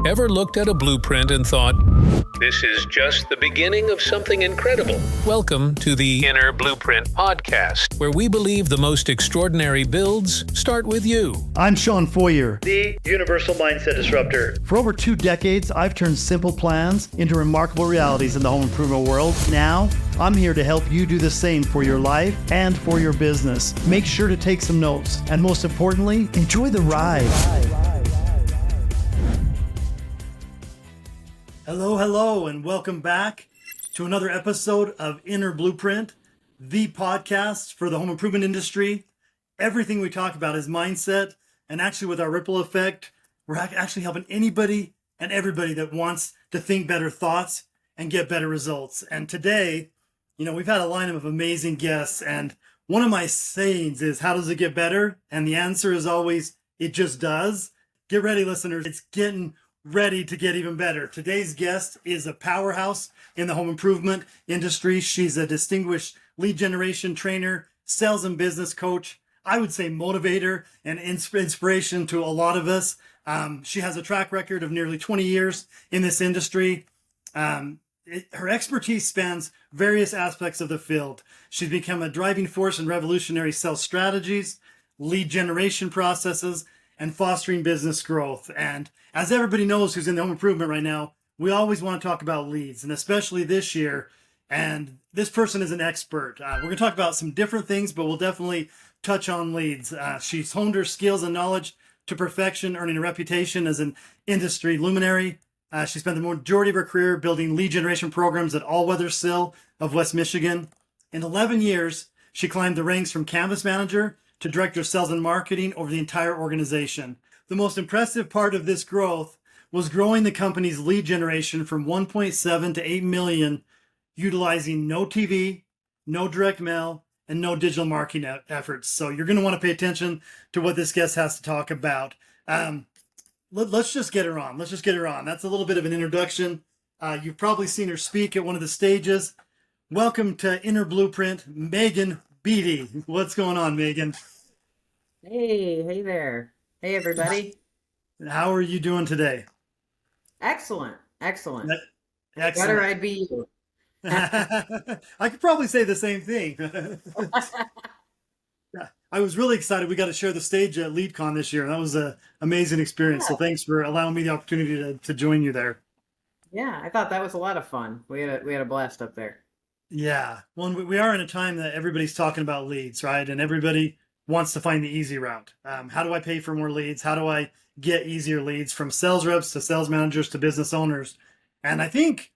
Ever looked at a blueprint and thought, this is just the beginning of something incredible? Welcome to the Inner Blueprint Podcast, where we believe the most extraordinary builds start with you. I'm Shawn Feurer, the Universal Mindset Disruptor. For over 2 decades, I've turned simple plans into remarkable realities in the home improvement world. Now, I'm here to help you do the same for your life and for your business. Make sure to take some notes, and most importantly, enjoy the ride. Hello, and welcome back to another episode of Inner Blueprint, the podcast for the home improvement industry. Everything we talk about is mindset, and actually with our ripple effect, we're actually helping anybody and everybody that wants to think better thoughts and get better results. And today, we've had a lineup of amazing guests, and one of my sayings is, how does it get better? And the answer is always, it just does. Get ready, listeners. It's getting ready to get even better. Today's guest is a powerhouse in the home improvement industry. She's a distinguished lead generation trainer, sales and business coach, I would say motivator and inspiration to a lot of us. She has a track record of nearly 20 years in this industry. Her expertise spans various aspects of the field. She's become a driving force in revolutionary sales strategies, lead generation processes, and fostering business growth. And as everybody knows who's in the home improvement right now, we always want to talk about leads, and especially this year. And this person is an expert. We're going to talk about some different things, but we'll definitely touch on leads. She's honed her skills and knowledge to perfection, earning a reputation as an industry luminary. She spent the majority of her career building lead generation programs at All Weather Sill of West Michigan. In 11 years, she climbed the ranks from canvas manager to director of sales and marketing over the entire organization. The most impressive part of this growth was growing the company's lead generation from 1.7 to 8 million, utilizing no TV, no direct mail, and no digital marketing efforts. So you're going to want to pay attention to what this guest has to talk about. Let's just get her on. That's a little bit of an introduction. You've probably seen her speak at one of the stages. Welcome to Inner Blueprint, Megan Beattie. What's going on, Megan? Hey there. Hey, everybody. How are you doing today? Excellent. Excellent. Better I'd be you. I could probably say the same thing. I was really excited. We got to share the stage at LeadCon this year. That was an amazing experience. So thanks for allowing me the opportunity to join you there. Yeah, I thought that was a lot of fun. We had a blast up there. Yeah. Well, we are in a time that everybody's talking about leads, right? And everybody wants to find the easy route. How do I pay for more leads? How do I get easier leads, from sales reps to sales managers to business owners? And I think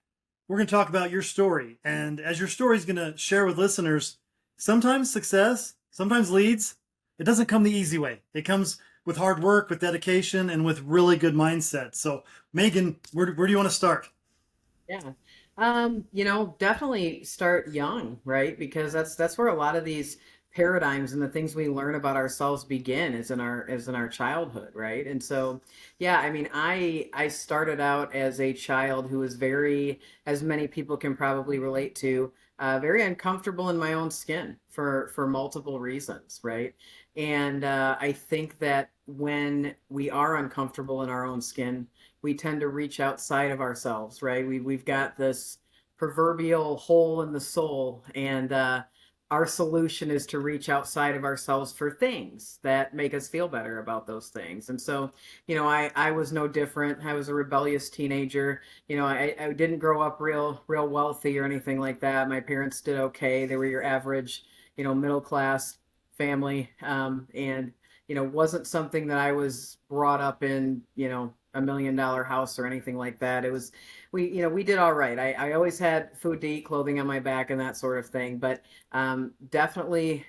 we're going to talk about your story. And as your story is going to share with listeners, sometimes success, sometimes leads, it doesn't come the easy way. It comes with hard work, with dedication, and with really good mindset. So Megan, where do you want to start? Yeah. Definitely start young, right? Because that's where a lot of these paradigms and the things we learn about ourselves begin is in our childhood, right? And so, yeah, I mean, I started out as a child who was very, as many people can probably relate to, very uncomfortable in my own skin for multiple reasons, right? And I think that when we are uncomfortable in our own skin, we tend to reach outside of ourselves, right? We've got this proverbial hole in the soul, and our solution is to reach outside of ourselves for things that make us feel better about those things. And so, I was no different. I was a rebellious teenager. I didn't grow up real wealthy or anything like that. My parents did okay. They were your average, middle class family. And wasn't something that I was brought up in, $1 million house or anything like that. It was, we did all right. I always had food to eat, clothing on my back, and that sort of thing. But definitely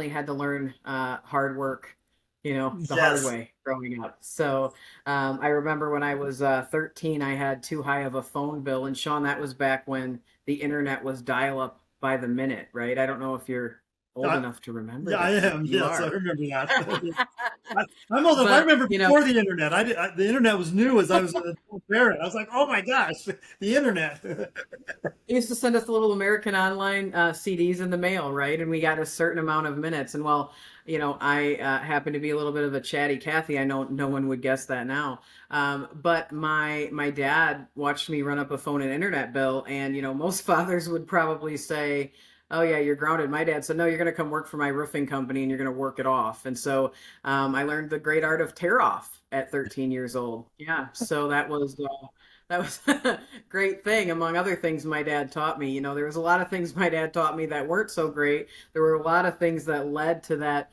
had to learn hard work, the hard way growing up. So I remember when I was 13, I had too high of a phone bill. And Shawn, that was back when the internet was dial up by the minute, right? I don't know if you're old enough to remember. Yeah, that. I am. You Yes, are. I remember that. I'm old enough. I remember before the internet. The internet was new as I was a parent. I was like, oh my gosh, the internet. He used to send us little American Online CDs in the mail, right? And we got a certain amount of minutes. And well, I happen to be a little bit of a chatty Cathy. I know no one would guess that now. But my dad watched me run up a phone and internet bill, and most fathers would probably say, "Oh yeah, you're grounded." My dad said, "No, you're going to come work for my roofing company, and you're going to work it off." And so I learned the great art of tear off at 13 years old. Yeah, so that was a great thing. Among other things my dad taught me. There was a lot of things my dad taught me that weren't so great. There were a lot of things that led to that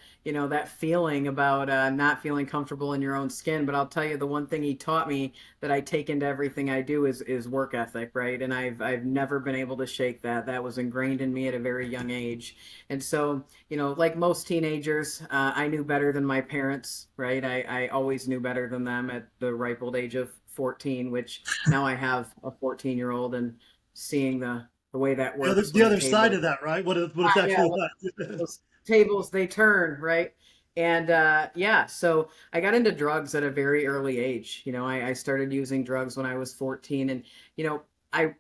feeling about not feeling comfortable in your own skin. But I'll tell you, the one thing he taught me that I take into everything I do is work ethic, right? And I've never been able to shake that. That was ingrained in me at a very young age. And so, like most teenagers, I knew better than my parents, right? I always knew better than them at the ripe old age of 14, which now I have a 14-year-old, and seeing the way that works. The other side of that, right? What it's Yeah, actually well, like. those tables they turn, right? And yeah, so I got into drugs at a very early age. I started using drugs when I was 14, and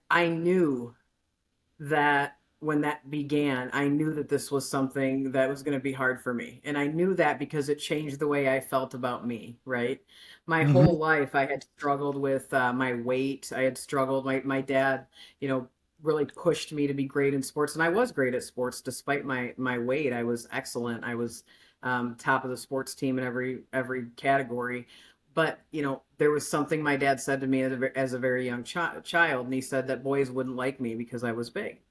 I knew that when that began, I knew that this was something that was going to be hard for me. And I knew that because it changed the way I felt about me, right? My Hmm. whole life, I had struggled with my weight. I had struggled. My dad, really pushed me to be great in sports. And I was great at sports despite my weight. I was excellent. I was top of the sports team in every category. But there was something my dad said to me as a very young child, and he said that boys wouldn't like me because I was big.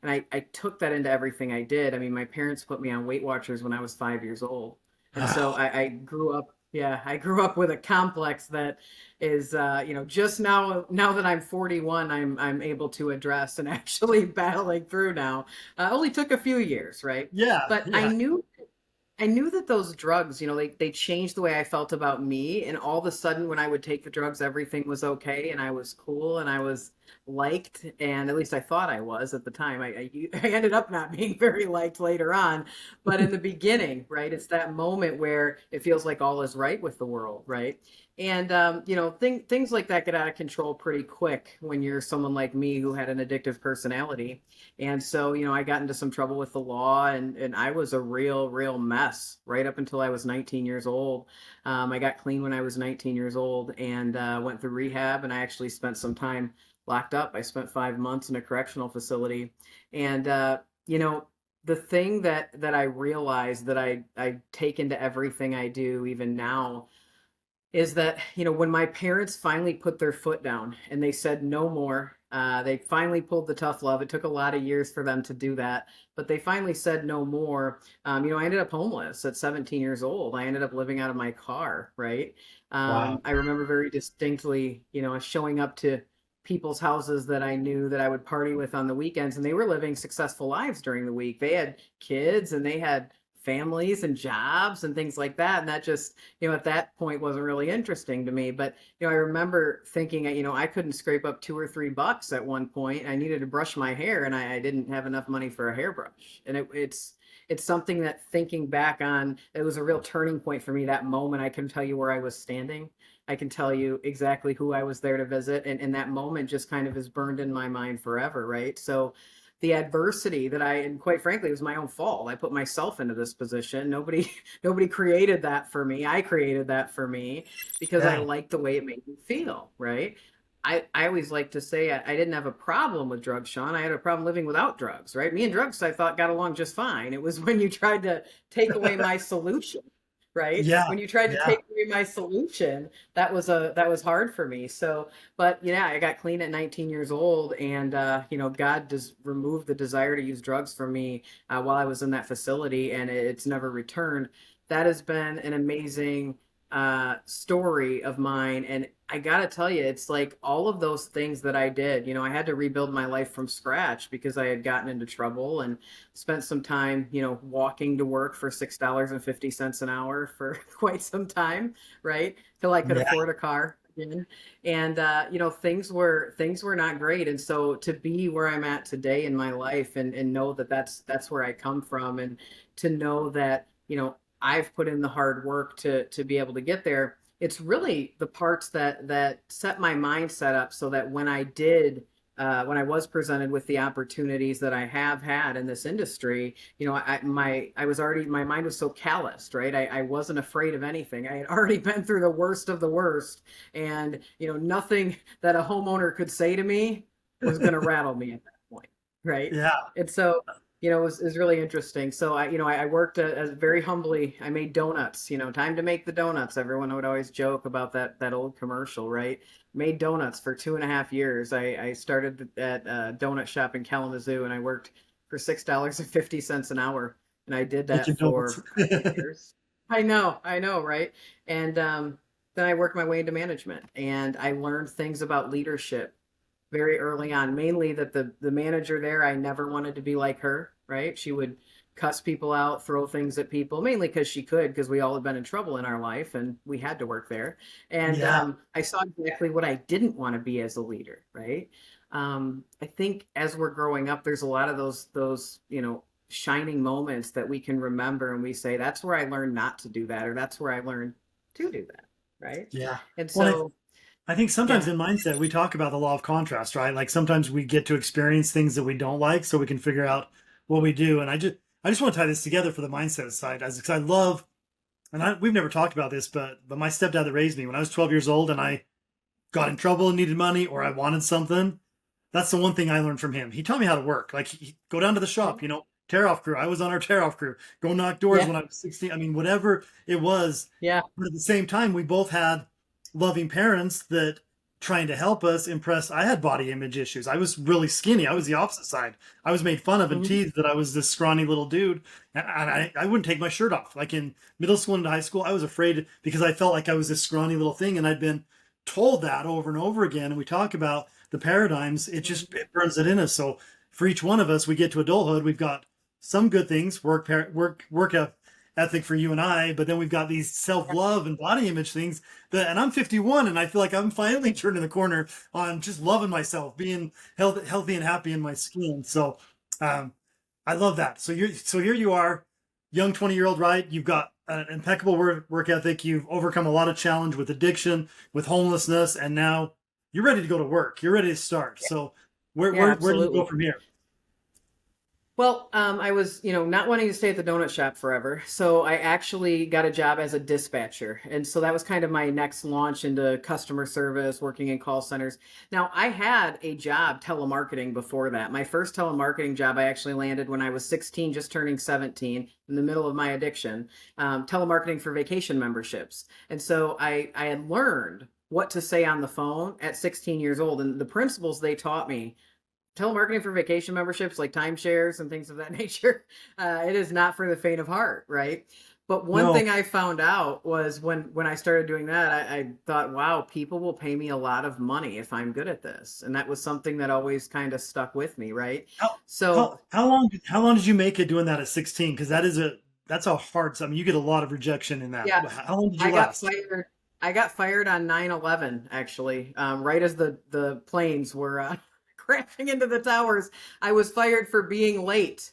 And I took that into everything I did. I mean, my parents put me on Weight Watchers when I was 5 years old. And so I grew up, yeah, I grew up with a complex that is, just now that I'm 41, I'm able to address and actually battling through now. Only took a few years, right? Yeah, But yeah. I knew that those drugs, they changed the way I felt about me. And all of a sudden, when I would take the drugs, everything was okay, and I was cool, and I was liked. And at least I thought I was at the time. I ended up not being very liked later on. But in the beginning, right, it's that moment where it feels like all is right with the world, right? And, things like that get out of control pretty quick when you're someone like me who had an addictive personality. And so, I got into some trouble with the law, and I was a real mess right up until I was 19 years old. I got clean when I was 19 years old, and went through rehab, and I actually spent some time locked up. I spent 5 months in a correctional facility. And, the thing that I realized that I take into everything I do, even now, is that when my parents finally put their foot down and they said no more, they finally pulled the tough love. It took a lot of years for them to do that, but they finally said no more. I ended up homeless at 17 years old. I ended up living out of my car, right? Wow. I remember very distinctly showing up to people's houses that I knew that I would party with on the weekends, and they were living successful lives during the week. They had kids and they had families and jobs and things like that. And that just, at that point wasn't really interesting to me. But, I remember thinking, I couldn't scrape up $2 or $3 at one point. I needed to brush my hair, and I didn't have enough money for a hairbrush. And it's something that, thinking back on, it was a real turning point for me. That moment, I can tell you where I was standing. I can tell you exactly who I was there to visit. And that moment just kind of is burned in my mind forever, right? So the adversity and quite frankly, it was my own fault. I put myself into this position. Nobody, nobody created that for me. I created that for me because I Yeah. liked the way it made me feel, right? I always like to say I didn't have a problem with drugs, Shawn. I had a problem living without drugs, right? Me and drugs, I thought, got along just fine. It was when you tried to take away my solution, right? Yeah. When you tried to Yeah. take away my solution, that was hard for me. So, but yeah, I got clean at 19 years old, and God just removed the desire to use drugs from me while I was in that facility, and it's never returned. That has been an amazing story of mine, and I gotta tell you, it's like all of those things that I did. I had to rebuild my life from scratch because I had gotten into trouble and spent some time, walking to work for $6.50 an hour for quite some time, right? Till I could Yeah. afford a car again. And things were not great. And so to be where I'm at today in my life, and know that that's where I come from, and to know that, I've put in the hard work to be able to get there. It's really the parts that set my mindset up so that when I did when I was presented with the opportunities that I have had in this industry, my mind was so calloused, right? I wasn't afraid of anything. I had already been through the worst of the worst, and nothing that a homeowner could say to me was going to rattle me at that point, right? Yeah. And so it was really interesting. So I worked as very humbly. I made donuts. Time to make the donuts. Everyone would always joke about that old commercial, right? Made donuts for 2.5 years. I started at a donut shop in Kalamazoo, and I worked for $6.50 an hour, and I did that Making donuts. for 8 years. I know, right? And then I worked my way into management, and I learned things about leadership very early on, mainly that the manager there, I never wanted to be like her, right? She would cuss people out, throw things at people, mainly because she could, because we all had been in trouble in our life and we had to work there. And Yeah. I saw exactly what I didn't want to be as a leader, right? I think as we're growing up, there's a lot of those shining moments that we can remember, and we say, that's where I learned not to do that, or that's where I learned to do that, right? Yeah. And Well, so, I think sometimes yeah. in mindset, we talk about the law of contrast, right? Like sometimes we get to experience things that we don't like so we can figure out what we do. And I just want to tie this together for the mindset side, as because I love, we've never talked about this, but my stepdad that raised me when I was 12 years old and I got in trouble and needed money or I wanted something, that's the one thing I learned from him. He taught me how to work. Like go down to the shop, tear off crew. I was on our tear off crew. Go knock doors Yeah. when I was 16. I mean, whatever it was. Yeah. But at the same time, we both had loving parents that trying to help us impress. I had body image issues. I was really skinny. I was the opposite side. I was made fun of and Mhm. teased that I was this scrawny little dude. And I wouldn't take my shirt off. Like in middle school and high school, I was afraid because I felt like I was this scrawny little thing. And I'd been told that over and over again. And we talk about the paradigms. It burns it in us. So for each one of us, we get to adulthood. We've got some good things, work ethic for you and I, but then we've got these self-love and body image things and I'm 51 and I feel like I'm finally turning the corner on just loving myself, being healthy and happy in my skin. So I love that. So here you are, young 20-year-old, right? You've got an impeccable work ethic. You've overcome a lot of challenge with addiction, with homelessness, and now you're ready to go to work. You're ready to start. So Yeah, where do you absolutely. go from here? Well, I was, not wanting to stay at the donut shop forever. So I actually got a job as a dispatcher. And so that was kind of my next launch into customer service, working in call centers. Now, I had a job telemarketing before that. My first telemarketing job I actually landed when I was 16, just turning 17, in the middle of my addiction, telemarketing for vacation memberships. And so I had learned what to say on the phone at 16 years old. And the principles they taught me, telemarketing for vacation memberships like timeshares and things of that nature, it is not for the faint of heart, right? But one No. thing I found out was when I started doing that, I thought, wow, people will pay me a lot of money if I'm good at this. And that was something that always kind of stuck with me, right? How So how long did you make it doing that at 16? Because that's a hard. I mean, you get a lot of rejection in that. yeah, How long did you I got last? fired. I got fired on 9/11, actually, right as the planes were crashing into the towers. I was fired for being late.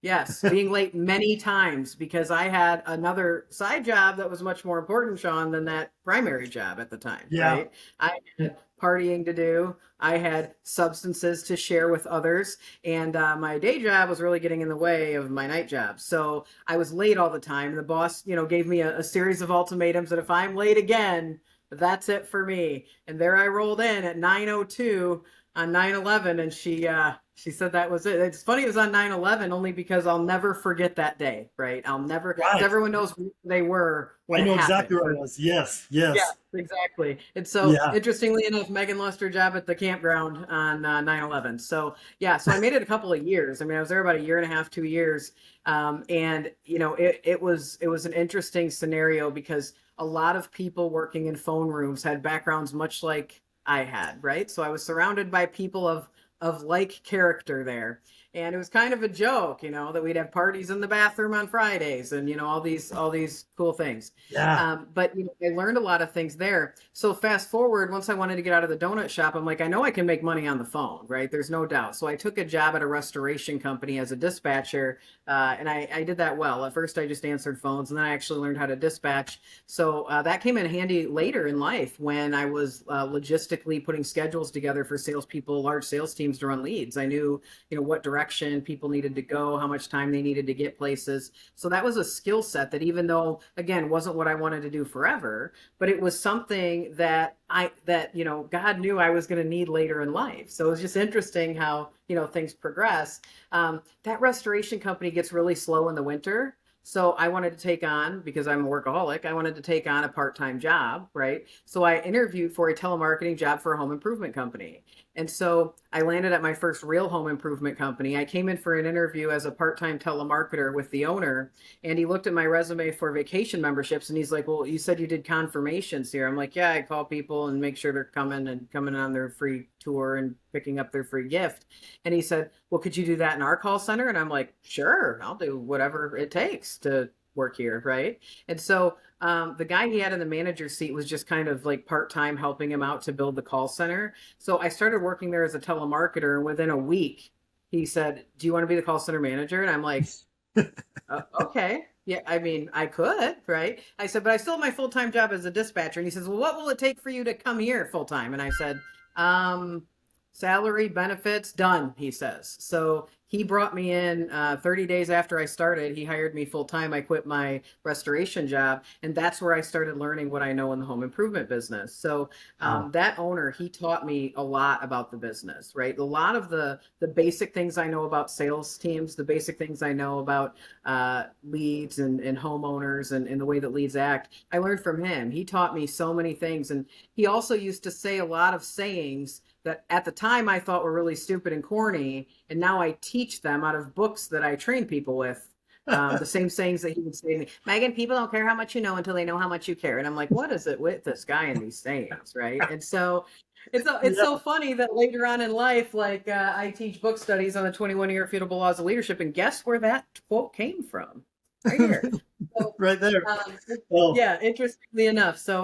Yes, being late many times because I had another side job that was much more important, Shawn, than that primary job at the time, Yeah. right? I had partying to do. I had substances to share with others. And my day job was really getting in the way of my night job. So I was late all the time. The boss, gave me a series of ultimatums that if I'm late again, that's it for me. And there I rolled in at 9:02 on 9/11, and she said that was it. It's funny it was on 9/11 only because I'll never forget that day, right? I'll never, 'cause Right. everyone knows where they were when I it know happened. exactly where I was. Yes. Yeah, Yes. exactly. And so, Yeah. interestingly enough, Megan lost her job at the campground on 9/11. So, yeah, so I made it a couple of years. I mean, I was there about a year and a half, 2 years. And, it was an interesting scenario because a lot of people working in phone rooms had backgrounds much like I had, right? So I was surrounded by people of like character there. And it was kind of a joke, that we'd have parties in the bathroom on Fridays and, all these cool things. Yeah. But I learned a lot of things there. So fast forward, once I wanted to get out of the donut shop, I'm like, I know I can make money on the phone, right? There's no doubt. So I took a job at a restoration company as a dispatcher, and I did that well. At first, I just answered phones, and then I actually learned how to dispatch. So that came in handy later in life when I was logistically putting schedules together for salespeople, large sales teams to run leads. I knew, what direction people needed to go, how much time they needed to get places. So that was a skill set that, even though, again, wasn't what I wanted to do forever, but it was something that God knew I was going to need later in life. So it was just interesting how, things progress. That restoration company gets really slow in the winter. So I wanted to take on, because I'm a workaholic, I wanted to take on a part-time job, right? So I interviewed for a telemarketing job for a home improvement company. And so I landed at my first real home improvement company. I came in for an interview as a part-time telemarketer with the owner, and he looked at my resume for vacation memberships, and he's like, well, you said you did confirmations here. I'm like, yeah, I call people and make sure they're coming on their free tour and picking up their free gift. And he said, well, could you do that in our call center? And I'm like, sure, I'll do whatever it takes to work here, right? And so the guy he had in the manager seat was just kind of like part-time helping him out to build the call center. So I started working there as a telemarketer, and within a week, he said, do you want to be the call center manager? And I'm like, okay. Yeah, I mean, I could, right? I said, but I still have my full-time job as a dispatcher. And he says, well, what will it take for you to come here full-time? And I said, salary, benefits, done, he says. So he brought me in 30 days after I started. He hired me full-time. I quit my restoration job, and that's where I started learning what I know in the home improvement business. So that owner, he taught me a lot about the business, right? A lot of the basic things I know about sales teams, the basic things I know about leads and homeowners and the way that leads act, I learned from him. He taught me so many things. And he also used to say a lot of sayings that at the time I thought were really stupid and corny, and now I teach them out of books that I train people with. The same sayings that he would say to me, Megan, people don't care how much you know until they know how much you care. And I'm like, what is it with this guy and these sayings, right? And so it's so funny that later on in life, like I teach book studies on the 21 irrefutable laws of leadership, and guess where that quote came from? Right here. So, right there. Yeah, interestingly enough. So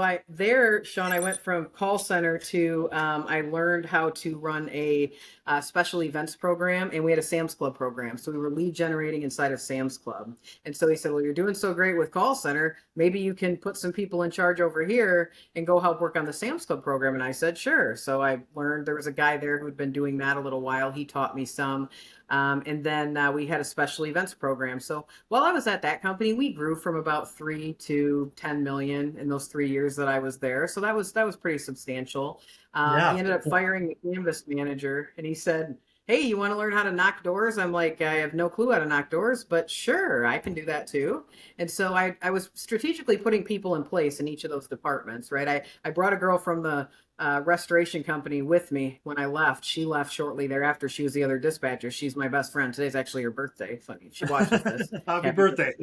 Shawn, I went from call center to, I learned how to run a special events program, and we had a Sam's Club program. So we were lead generating inside of Sam's Club. And so he said, well, you're doing so great with call center. Maybe you can put some people in charge over here and go help work on the Sam's Club program. And I said, sure. So I learned, there was a guy there who'd been doing that a little while. He taught me some. And then we had a special events program. So while I was at that company, we grew from about 3 to 10 million in those 3 years that I was there. So that was pretty substantial. He ended up firing the canvas manager, and he said, hey, you want to learn how to knock doors? I'm like, I have no clue how to knock doors, but sure, I can do that too. And so I was strategically putting people in place in each of those departments, right? I brought a girl from the restoration company with me when I left. She left shortly thereafter. She was the other dispatcher. She's my best friend. Today's actually her birthday. Funny. She watches this. Happy birthday.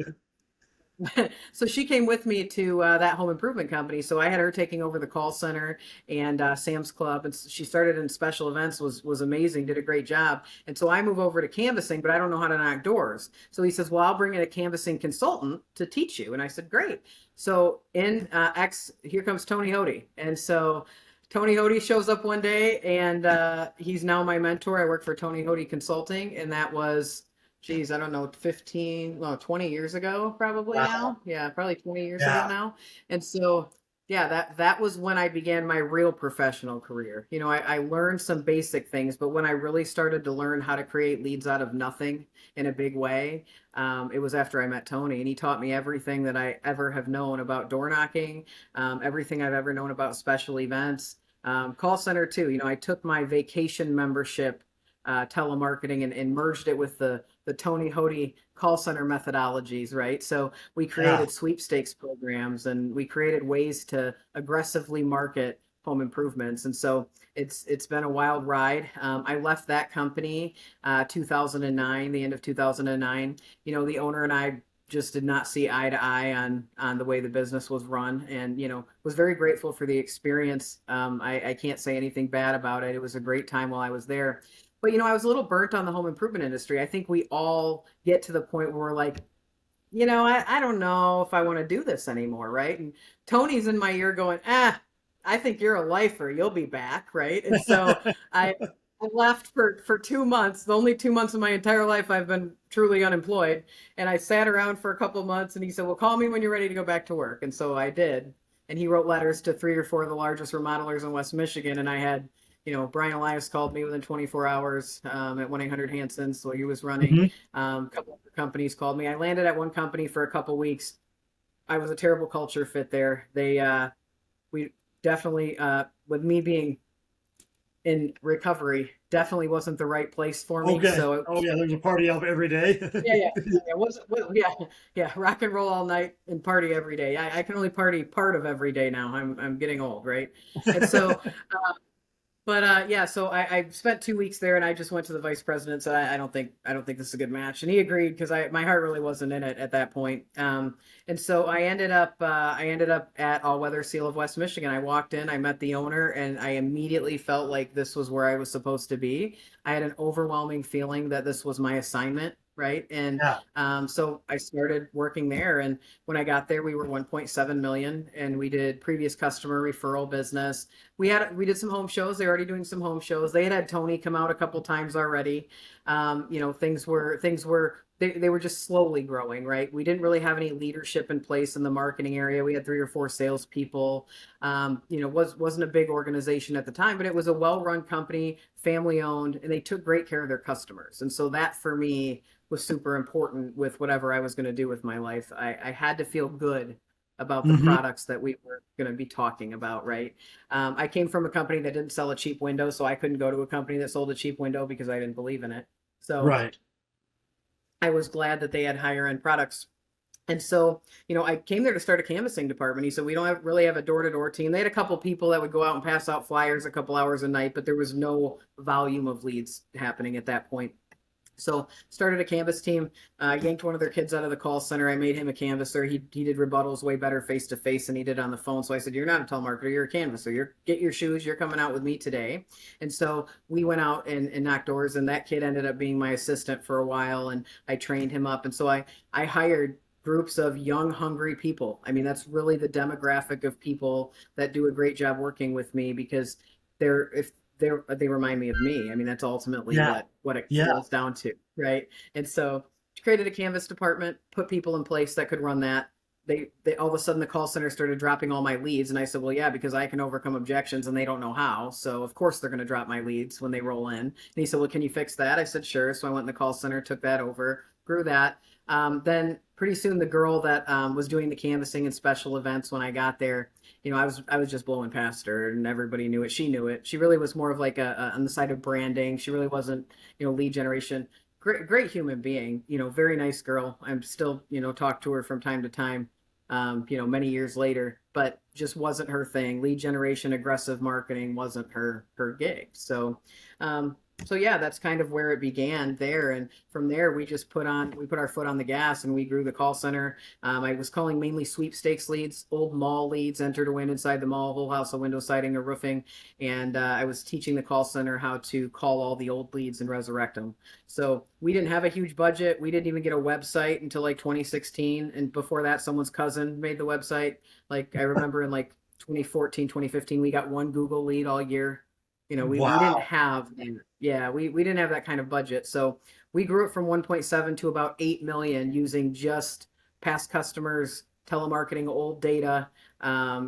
So she came with me to that home improvement company. So I had her taking over the call center and Sam's Club. And she started in special events, was amazing, did a great job. And so I move over to canvassing, but I don't know how to knock doors. So he says, well, I'll bring in a canvassing consultant to teach you. And I said, great. So here comes Tony Hody. And so Tony Hody shows up one day, and he's now my mentor. I work for Tony Hody Consulting, and that was, I don't know, 20 years ago, probably. Wow. Now. Yeah, probably 20 years ago now. And so, that was when I began my real professional career. I learned some basic things, but when I really started to learn how to create leads out of nothing in a big way, it was after I met Tony, and he taught me everything that I ever have known about door knocking, everything I've ever known about special events, call center too. I took my vacation membership telemarketing and merged it with the Tony Hody call center methodologies, right? So we created sweepstakes programs, and we created ways to aggressively market home improvements. And so it's been a wild ride. I left that company 2009, the end of 2009. The owner and I just did not see eye to eye on the way the business was run, and was very grateful for the experience. I can't say anything bad about it. It was a great time while I was there. But, I was a little burnt on the home improvement industry. I think we all get to the point where we're like, I don't know if I want to do this anymore, right? And Tony's in my ear going, I think you're a lifer. You'll be back, right? And so I left for 2 months, the only 2 months of my entire life I've been truly unemployed. And I sat around for a couple of months and he said, well, call me when you're ready to go back to work. And so I did. And he wrote letters to 3 or 4 of the largest remodelers in West Michigan. And I had, Brian Elias called me within 24 hours at 1-800-Hansons. So he was running. A couple of companies called me. I landed at one company for a couple of weeks. I was a terrible culture fit there. We definitely, with me being in recovery, definitely wasn't the right place for me. Okay. So there's a party out every day. Yeah. Rock and roll all night and party every day. I can only party part of every day now. I'm getting old, right? And so, so I spent 2 weeks there, and I just went to the vice president and said, I don't think this is a good match, and he agreed because my heart really wasn't in it at that point. And so I ended up at All Weather Seal of West Michigan. I walked in, I met the owner, and I immediately felt like this was where I was supposed to be. I had an overwhelming feeling that this was my assignment. Right. And so I started working there. And when I got there, we were 1.7 million and we did previous customer referral business. We did some home shows. They're already doing some home shows. They had Tony come out a couple times already. Things were they were just slowly growing, right? We didn't really have any leadership in place in the marketing area. We had 3 or 4 salespeople. Wasn't a big organization at the time, but it was a well-run company, family owned, and they took great care of their customers. And so that for me was super important with whatever I was going to do with my life. I had to feel good about the products that we were going to be talking about, right? I came from a company that didn't sell a cheap window, so I couldn't go to a company that sold a cheap window because I didn't believe in it. So right. I was glad that they had higher end products. And so, I came there to start a canvassing department. He said, we don't really have a door-to-door team. They had a couple people that would go out and pass out flyers a couple hours a night, but there was no volume of leads happening at that point. So started a canvas team, yanked one of their kids out of the call center. I made him a canvasser. He did rebuttals way better face-to-face than he did on the phone. So I said, you're not a telemarketer, you're a canvasser. Get your shoes, you're coming out with me today. And so we went out and knocked doors, and that kid ended up being my assistant for a while, and I trained him up. And so I hired groups of young, hungry people. I mean, that's really the demographic of people that do a great job working with me, because they remind me of me. I mean, that's ultimately what it boils down to, right? And so created a canvas department, put people in place that could run that. They all of a sudden the call center started dropping all my leads, and I said, well, yeah, because I can overcome objections and they don't know how. So of course they're going to drop my leads when they roll in. And he said, well, can you fix that? I said, sure. So I went in the call center, took that over, grew that. Then pretty soon the girl that was doing the canvassing and special events when I got there, I was just blowing past her, and everybody knew it. She knew it. She really was more of like on the side of branding. She really wasn't, lead generation. Great human being, very nice girl. I'm still, talk to her from time to time, many years later, but just wasn't her thing. Lead generation, aggressive marketing wasn't her gig. So yeah, that's kind of where it began there. And from there, we put our foot on the gas, and we grew the call center. I was calling mainly sweepstakes leads, old mall leads, enter to win inside the mall, whole house of window siding or roofing. And I was teaching the call center how to call all the old leads and resurrect them. So we didn't have a huge budget. We didn't even get a website until like 2016. And before that, someone's cousin made the website. Like I remember in like 2014, 2015, we got one Google lead all year. We didn't have, we didn't have that kind of budget. So we grew it from 1.7 to about 8 million using just past customers, telemarketing, old data,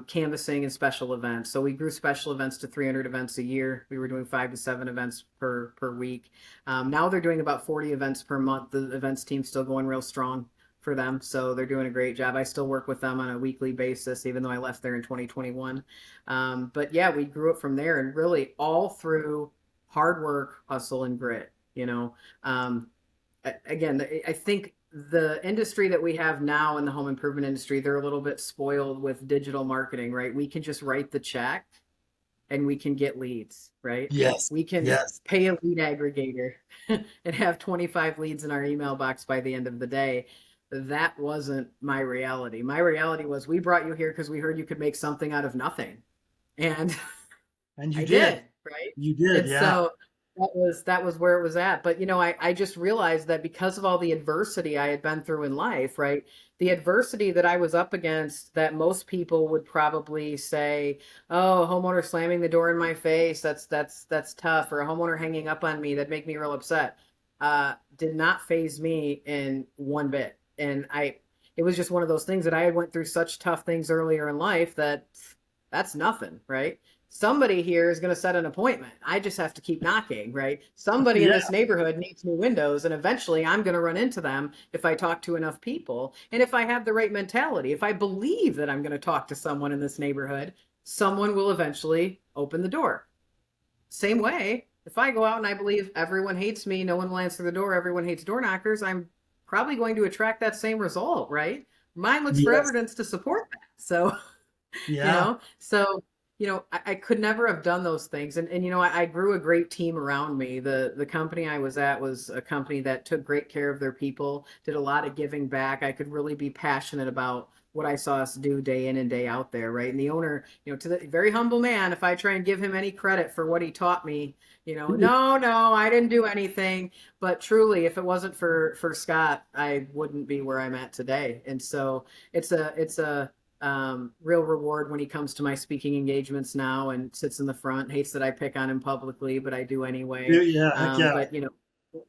canvassing, and special events. So we grew special events to 300 events a year. We were doing 5 to 7 events per week. Now they're doing about 40 events per month. The events team's still going real strong for them. So they're doing a great job. I still work with them on a weekly basis, even though I left there in 2021. But yeah, we grew it from there, and really all through hard work, hustle, and grit. Again, I think the industry that we have now in the home improvement industry, they're a little bit spoiled with digital marketing, right? We can just write the check and we can get leads, right? Yes. We can pay a lead aggregator and have 25 leads in our email box by the end of the day. That wasn't my reality. My reality was, we brought you here because we heard you could make something out of nothing. And you did, right? You did, and So that was where it was at. But I just realized that because of all the adversity I had been through in life, right? The adversity that I was up against that most people would probably say, "Oh, a homeowner slamming the door in my face, that's tough," or a homeowner hanging up on me, that'd make me real upset. Did not phase me in one bit. And it was just one of those things that I had went through such tough things earlier in life that that's nothing, right? Somebody here is going to set an appointment. I just have to keep knocking, right? Somebody in Yeah. this neighborhood needs new windows, and eventually I'm going to run into them if I talk to enough people. And if I have the right mentality, if I believe that I'm going to talk to someone in this neighborhood, someone will eventually open the door. Same way, if I go out and I believe everyone hates me, no one will answer the door, everyone hates door knockers, I'm probably going to attract that same result, right? Mine looks for Yes. evidence to support that. So Yeah. so I could never have done those things. And I grew a great team around me. The company I was at was a company that took great care of their people, did a lot of giving back. I could really be passionate about what I saw us do day in and day out there, right? And the owner, to the very humble man, if I try and give him any credit for what he taught me, no, I didn't do anything. But truly, if it wasn't for Scott, I wouldn't be where I'm at today. And so it's a real reward when he comes to my speaking engagements now and sits in the front. Hates that I pick on him publicly, but I do anyway. Yeah. Heck yeah. But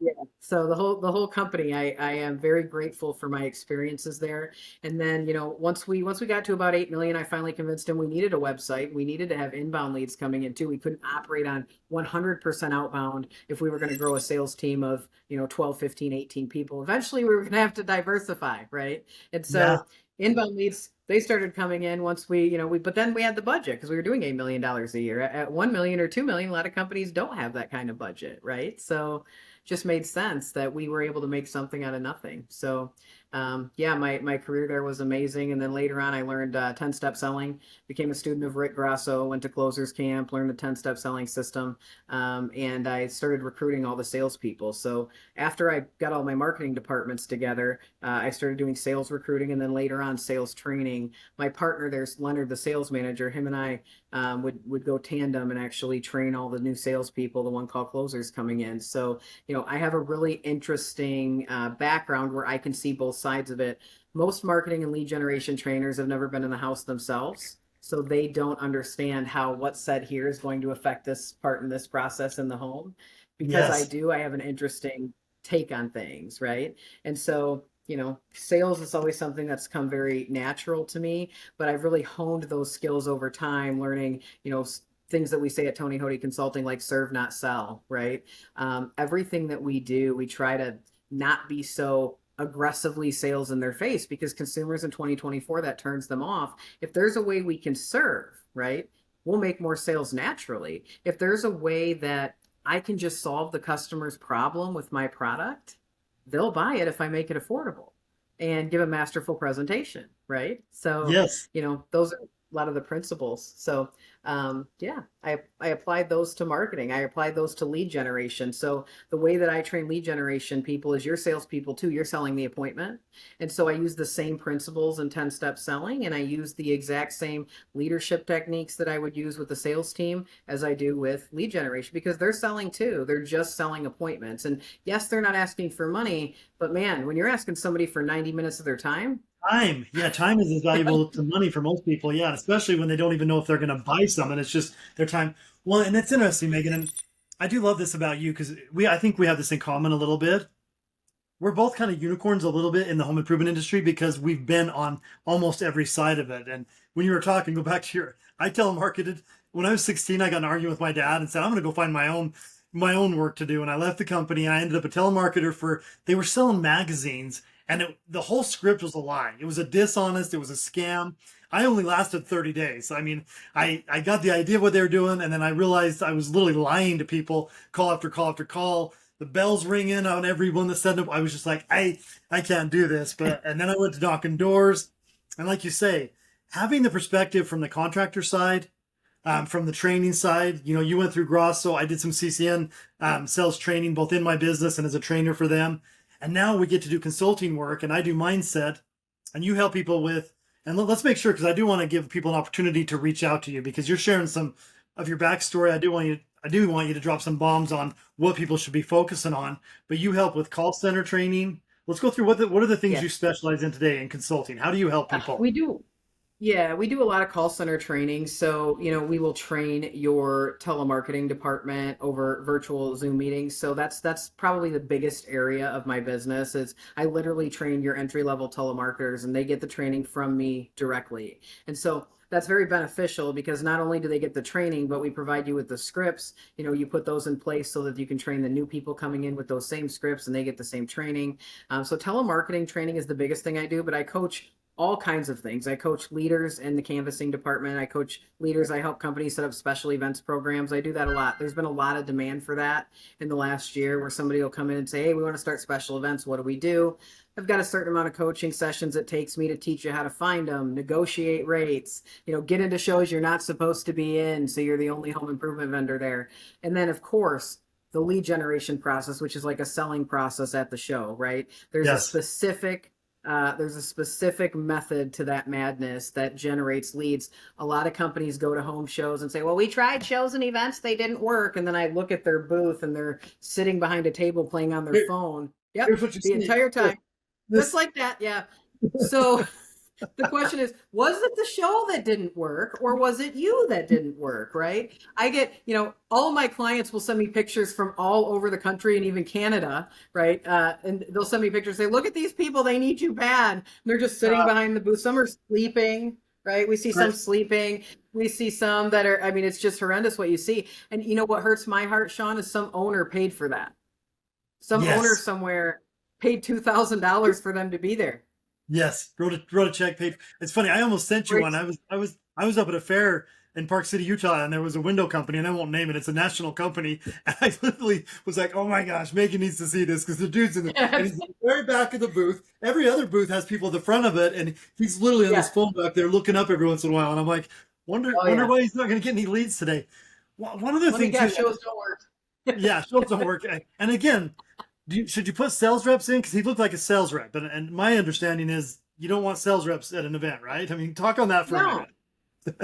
yeah. So the whole company, I am very grateful for my experiences there. And then once we got to about 8 million, I finally convinced him we needed a website. We needed to have inbound leads coming in too. We couldn't operate on 100% outbound if we were going to grow a sales team of 12, 15, 18 people. Eventually, we were going to have to diversify, right? And Yeah. so inbound leads, they started coming in once but then we had the budget because we were doing $8 million a year. At 1 million or 2 million, a lot of companies don't have that kind of budget, right? So just made sense that we were able to make something out of nothing. So yeah, my career there was amazing. And then later on, I learned 10-step selling, became a student of Rick Grasso, went to closers camp, learned the 10-step selling system. And I started recruiting all the salespeople. So after I got all my marketing departments together, I started doing sales recruiting, and then later on sales training. My partner there's Leonard, the sales manager. Him and I would go tandem and actually train all the new salespeople, the one call closers coming in. So I have a really interesting background where I can see both sides of it. Most marketing and lead generation trainers have never been in the house themselves, so they don't understand how what's said here is going to affect this part in this process in the home. Because Yes. I have an interesting take on things, right? And so sales is always something that's come very natural to me, but I've really honed those skills over time, learning, things that we say at Tony Hody Consulting, like serve, not sell, right? Everything that we do, we try to not be so aggressively sales in their face, because consumers in 2024, that turns them off. If there's a way we can serve, right, we'll make more sales naturally. If there's a way that I can just solve the customer's problem with my product, they'll buy it if I make it affordable and give a masterful presentation, right? So, Yes. those are a lot of the principles. So, yeah, I applied those to marketing. I applied those to lead generation. So the way that I train lead generation people is, your salespeople too. You're selling the appointment. And so I use the same principles in 10-step selling, and I use the exact same leadership techniques that I would use with the sales team as I do with lead generation, because they're selling too. They're just selling appointments. And yes, they're not asking for money, but man, when you're asking somebody for 90 minutes of their time, Time. Yeah, time is as valuable to money for most people. Yeah, and especially when they don't even know if they're going to buy something. It's just their time. Well, and it's interesting, Megan, and I do love this about you because I think we have this in common a little bit. We're both kind of unicorns a little bit in the home improvement industry because we've been on almost every side of it. And when you were talking, go back to I telemarketed. When I was 16, I got in an argument with my dad and said, I'm going to go find my own work to do. And I left the company. I ended up a telemarketer they were selling magazines. And the whole script was a lie. It was a dishonest. It was a scam. I only lasted 30 days. I mean, I got the idea of what they were doing, and then I realized I was literally lying to people, call after call after call. The bells ringing on everyone that said, I was just like, I can't do this. And then I went to knocking doors. And like you say, having the perspective from the contractor side, from the training side, you went through Grosso. I did some CCN sales training, both in my business and as a trainer for them. And now we get to do consulting work, and I do mindset, and you help people with, and let's make sure, because I do want to give people an opportunity to reach out to you, because you're sharing some of your backstory. I do want you to drop some bombs on what people should be focusing on, but you help with call center training. Let's go through what are the things you specialize in today in consulting? How do you help people? We do. Yeah, we do a lot of call center training. So, we will train your telemarketing department over virtual Zoom meetings. So that's probably the biggest area of my business is I literally train your entry-level telemarketers and they get the training from me directly. And so that's very beneficial because not only do they get the training, but we provide you with the scripts. You put those in place so that you can train the new people coming in with those same scripts and they get the same training. So telemarketing training is the biggest thing I do, but I coach all kinds of things. I coach leaders in the canvassing department. I coach leaders. I help companies set up special events programs. I do that a lot. There's been a lot of demand for that in the last year where somebody will come in and say, hey, we want to start special events. What do we do? I've got a certain amount of coaching sessions it takes me to teach you how to find them, negotiate rates, get into shows you're not supposed to be in. So you're the only home improvement vendor there. And then of course, the lead generation process, which is like a selling process at the show, right? There's a specific method to that madness that generates leads. A lot of companies go to home shows and say, well, we tried shows and events, they didn't work. And then I look at their booth and they're sitting behind a table playing on their phone. Yep, the entire time. Just like that, yeah. So the question is, was it the show that didn't work or was it you that didn't work, right? I get, all of my clients will send me pictures from all over the country and even Canada, right? And they'll send me pictures, say, look at these people, they need you bad. And they're just sitting behind the booth. Some are sleeping, right? We see some sleeping. We see some that are, it's just horrendous what you see. And what hurts my heart, Shawn, is some owner paid for that. Some owner somewhere paid $2,000 for them to be there. Yes, wrote a check, paid. It's funny. I almost sent you one. I was up at a fair in Park City, Utah, and there was a window company, and I won't name it. It's a national company, and I literally was like, "Oh my gosh, Megan needs to see this," because the dude's in and he's in the very back of the booth. Every other booth has people at the front of it, and he's literally on his phone back there looking up every once in a while. And I'm like, wonder why he's not going to get any leads today. One of the things shows don't work. Shows don't work. And again. Should you put sales reps in? Because he looked like a sales rep. And my understanding is you don't want sales reps at an event, right? Talk on that for a minute.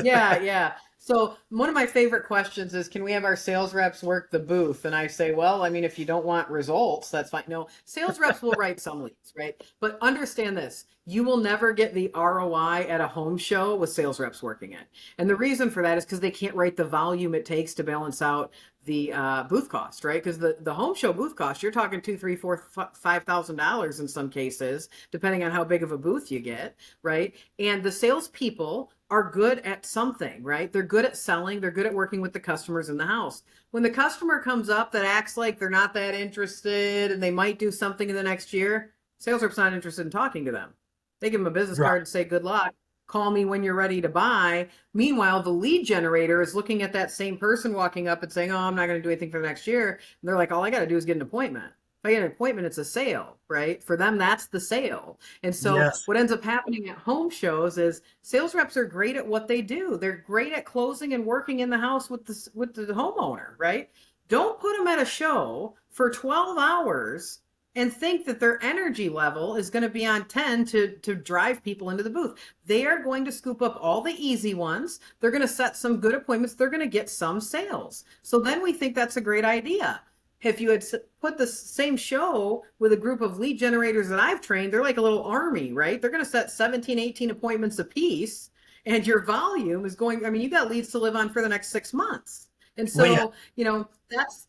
Yeah. So one of my favorite questions is, can we have our sales reps work the booth? And I say, well, if you don't want results, that's fine. No, sales reps will write some leads, right? But understand this, you will never get the ROI at a home show with sales reps working it. And the reason for that is because they can't write the volume it takes to balance out the booth cost, right? Because the home show booth cost, you're talking $2,000, $3,000, $5,000 in some cases, depending on how big of a booth you get, right? And the salespeople are good at something, right? They're good at selling. They're good at working with the customers in the house. When the customer comes up that acts like they're not that interested and they might do something in the next year, sales rep's not interested in talking to them. They give them a business card and say, good luck. Call me when you're ready to buy. Meanwhile, the lead generator is looking at that same person walking up and saying, oh, I'm not going to do anything for the next year. And they're like, all I got to do is get an appointment. If I get an appointment, it's a sale, right? For them, that's the sale. And so what ends up happening at home shows is sales reps are great at what they do. They're great at closing and working in the house with the homeowner, right? Don't put them at a show for 12 hours and think that their energy level is going to be on 10 to drive people into the booth. They are going to scoop up all the easy ones. They're going to set some good appointments. They're going to get some sales. So then we think that's a great idea. If you had put the same show with a group of lead generators that I've trained, they're like a little army, right? They're going to set 17, 18 appointments a piece, and your volume is going, you got leads to live on for the next 6 months. And so,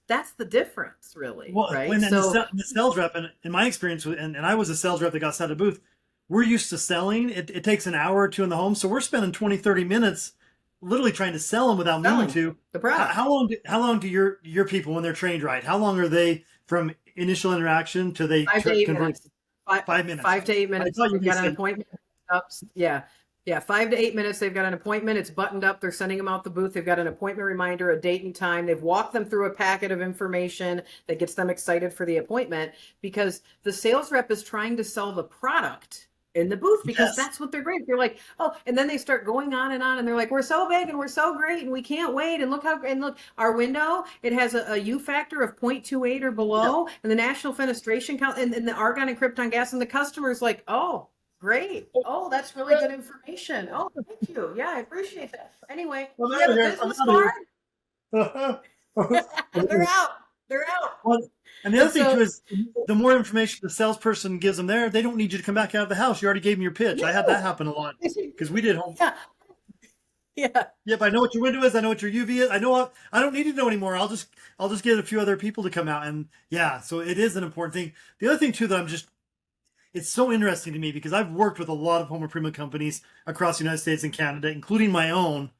that's the difference, really, right? When the sales rep, and in my experience, and I was a sales rep that got set at a booth, we're used to selling. It takes an hour or two in the home, so we're spending 20, 30 minutes literally trying to sell them without meaning to. The product. How long do your people, when they're trained right, how long are they from initial interaction to they 5 to 8 convert? minutes. 5 minutes. 5 to 8 minutes. You've got an appointment. Yeah, 5 to 8 minutes. They've got an appointment. It's buttoned up. They're sending them out the booth. They've got an appointment reminder, a date and time. They've walked them through a packet of information that gets them excited for the appointment because the sales rep is trying to sell the product in the booth because that's what they're great. They're like, oh, and then they start going on and they're like, we're so big and we're so great and we can't wait. And look our window, it has a U factor of 0.28 or below and the national fenestration count and the argon and krypton gas. And the customer's like, oh, great. Oh, that's really good information. Oh, thank you. Yeah, I appreciate that. Anyway, you have a business card? They're out. They're out. Well, and the other thing too is the more information the salesperson gives them there, they don't need you to come back out of the house. You already gave them your pitch. I had that happen a lot because we did home. Yeah. Yeah. Yep, I know what your window is. I know what your UV is. I know I don't need to know anymore. I'll just get a few other people to come out, and yeah, so it is an important thing. The other thing too that it's so interesting to me because I've worked with a lot of home improvement companies across the United States and Canada, including my own.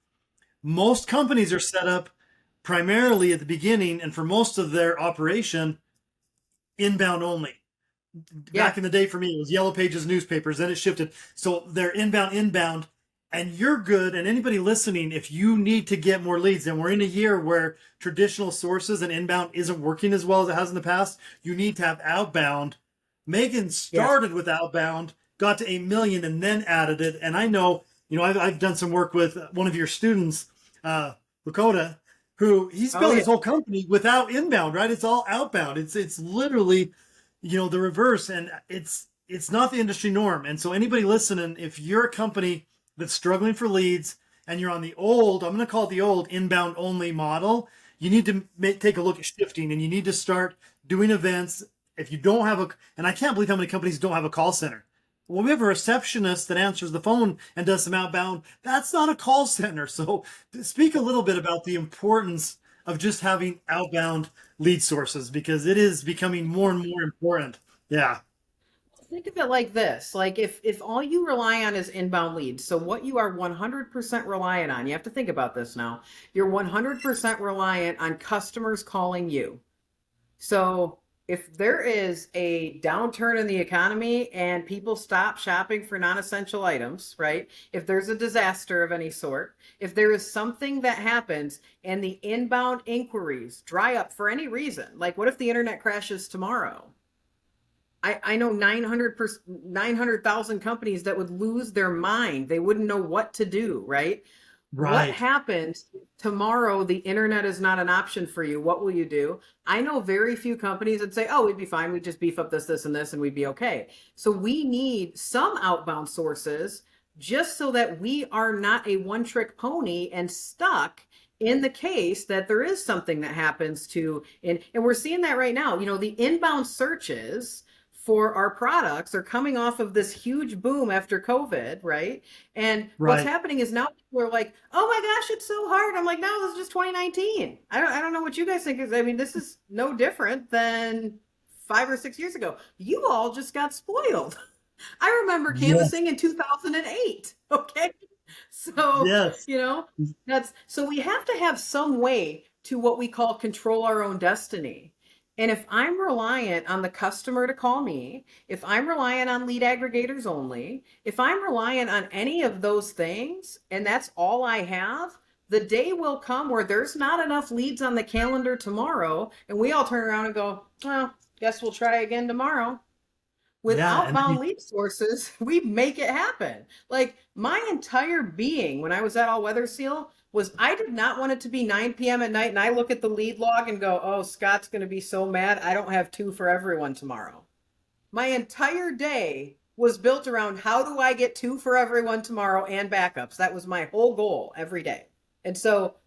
Most companies are set up primarily at the beginning and for most of their operation inbound only. Yeah. Back in the day for me, it was Yellow Pages newspapers, then it shifted. So they're inbound, and you're good. And anybody listening, if you need to get more leads, and we're in a year where traditional sources and inbound isn't working as well as it has in the past, you need to have outbound. Megan started with outbound, got to 8 million, and then added it. And I know, I've done some work with one of your students, Lakota, who he's built his whole company without inbound, right? It's all outbound. It's literally, the reverse, and it's not the industry norm. And so anybody listening, if you're a company that's struggling for leads and you're on the old, I'm going to call it the old inbound only model, you need to take a look at shifting, and you need to start doing events. If you don't have and I can't believe how many companies don't have a call center. Well, we have a receptionist that answers the phone and does some outbound. That's not a call center. So speak a little bit about the importance of just having outbound lead sources, because it is becoming more and more important. Yeah. Think of it like this. Like if all you rely on is inbound leads, so what you are 100% reliant on, you have to think about this now. You're 100% reliant on customers calling you. So if there is a downturn in the economy and people stop shopping for non-essential items, right? If there's a disaster of any sort, if there is something that happens and the inbound inquiries dry up for any reason, like what if the internet crashes tomorrow? I know 900,000 companies that would lose their mind. They wouldn't know what to do, right? Right. What happens tomorrow? The internet is not an option for you. What will you do? I know very few companies that say, oh, we'd be fine. We'd just beef up this, and this, and we'd be okay. So we need some outbound sources just so that we are not a one-trick pony and stuck in the case that there is something that happens to, and we're seeing that right now. The inbound searches for our products are coming off of this huge boom after COVID, right? And what's happening is now people are like, oh my gosh, it's so hard. I'm like, no, this is just 2019. I don't know what you guys think is. I mean, this is no different than 5 or 6 years ago. You all just got spoiled. I remember canvassing in 2008. Okay. So, so we have to have some way to what we call control our own destiny. And if I'm reliant on the customer to call me, if I'm reliant on lead aggregators only, if I'm reliant on any of those things, and that's all I have, the day will come where there's not enough leads on the calendar tomorrow, and we all turn around and go, well, guess we'll try again tomorrow. With outbound lead sources, we make it happen. Like my entire being when I was at All Weather Seal was I did not want it to be 9 p.m. at night and I look at the lead log and go, oh, Scott's going to be so mad. I don't have 2 for everyone tomorrow. My entire day was built around how do I get 2 for everyone tomorrow and backups. That was my whole goal every day. And so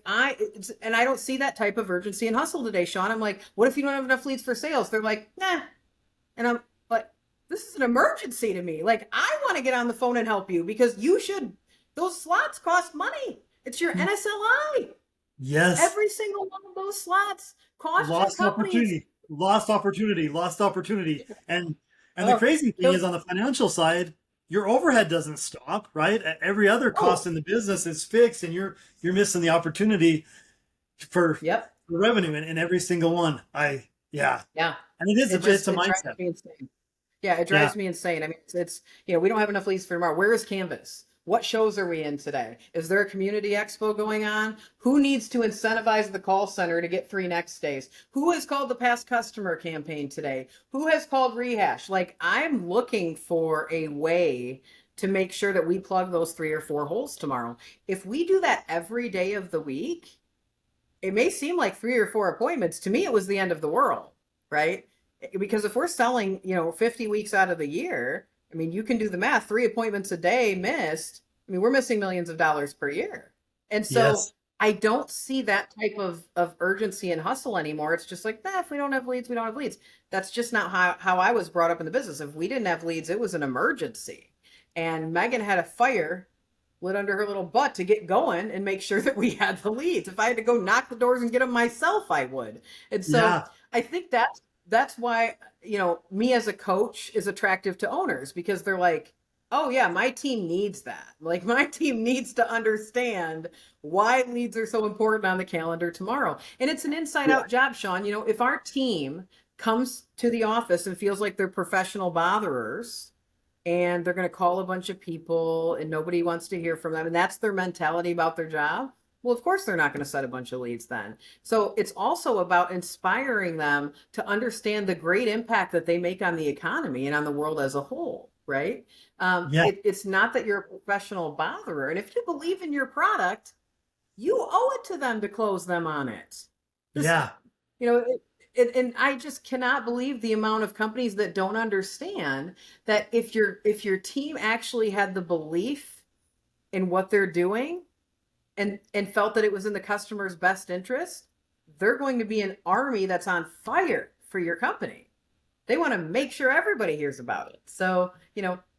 I don't see that type of urgency and hustle today, Shawn. I'm like, what if you don't have enough leads for sales? They're like, nah. And I'm like, this is an emergency to me. Like, I want to get on the phone and help you because those slots cost money. It's your NSLI. Yes. Every single one of those slots costs lost opportunity. Lost opportunity. And the crazy thing is on the financial side, your overhead doesn't stop, right? Every other cost in the business is fixed, and you're missing the opportunity for revenue in every single one. And it's a mindset. It drives me insane. I mean, it's we don't have enough leads for tomorrow. Where is Canvas? What shows are we in today? Is there a community expo going on? Who needs to incentivize the call center to get 3 next days? Who has called the past customer campaign today? Who has called rehash? Like, I'm looking for a way to make sure that we plug those 3 or 4 holes tomorrow. If we do that every day of the week, it may seem like 3 or 4 appointments. To me, it was the end of the world, right? Because if we're selling, 50 weeks out of the year, I mean, you can do the math, 3 appointments a day missed. I mean, we're missing millions of dollars per year. And so I don't see that type of urgency and hustle anymore. It's just like, if we don't have leads, we don't have leads. That's just not how I was brought up in the business. If we didn't have leads, it was an emergency. And Megan had a fire lit under her little butt to get going and make sure that we had the leads. If I had to go knock the doors and get them myself, I would. And so Yeah. I think that's why, me as a coach is attractive to owners, because they're like, oh yeah, my team needs that. Like, my team needs to understand why leads are so important on the calendar tomorrow. And it's an inside out job, Shawn. If our team comes to the office and feels like they're professional botherers and they're going to call a bunch of people and nobody wants to hear from them, and that's their mentality about their job, well, of course they're not going to set a bunch of leads then. So it's also about inspiring them to understand the great impact that they make on the economy and on the world as a whole, right? It's not that you're a professional botherer. And if you believe in your product, you owe it to them to close them on it. Yeah. And I just cannot believe the amount of companies that don't understand that if your team actually had the belief in what they're doing and felt that it was in the customer's best interest, they're going to be an army that's on fire for your company. They want to make sure everybody hears about it. So,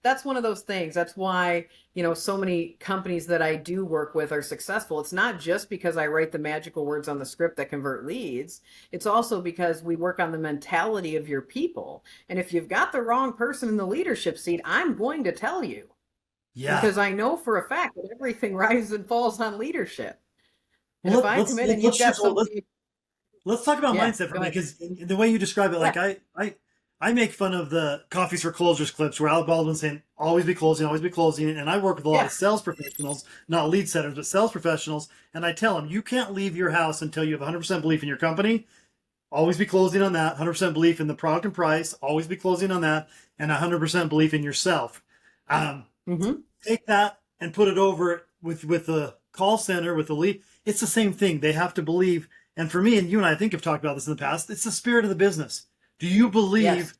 that's one of those things. That's why, so many companies that I do work with are successful. It's not just because I write the magical words on the script that convert leads. It's also because we work on the mentality of your people. And if you've got the wrong person in the leadership seat, I'm going to tell you. Yeah. Because I know for a fact that everything rises and falls on leadership. And Well, if I come in and let's you've got somebody... Let's talk about Yeah, mindset for go me, ahead. because the way you describe it, like I make fun of the Coffees for Closers clips where Alec Baldwin's saying, always be closing, always be closing. And I work with a lot of sales professionals, not lead setters, but sales professionals. And I tell them, you can't leave your house until you have 100% belief in your company. Always be closing on that. 100% belief in the product and price. Always be closing on that. And 100% belief in yourself. Take that and put it over with the call center, with the lead. It's the same thing. They have to believe. And for me, and you and I think have talked about this in the past, it's the spirit of the business. Do you believe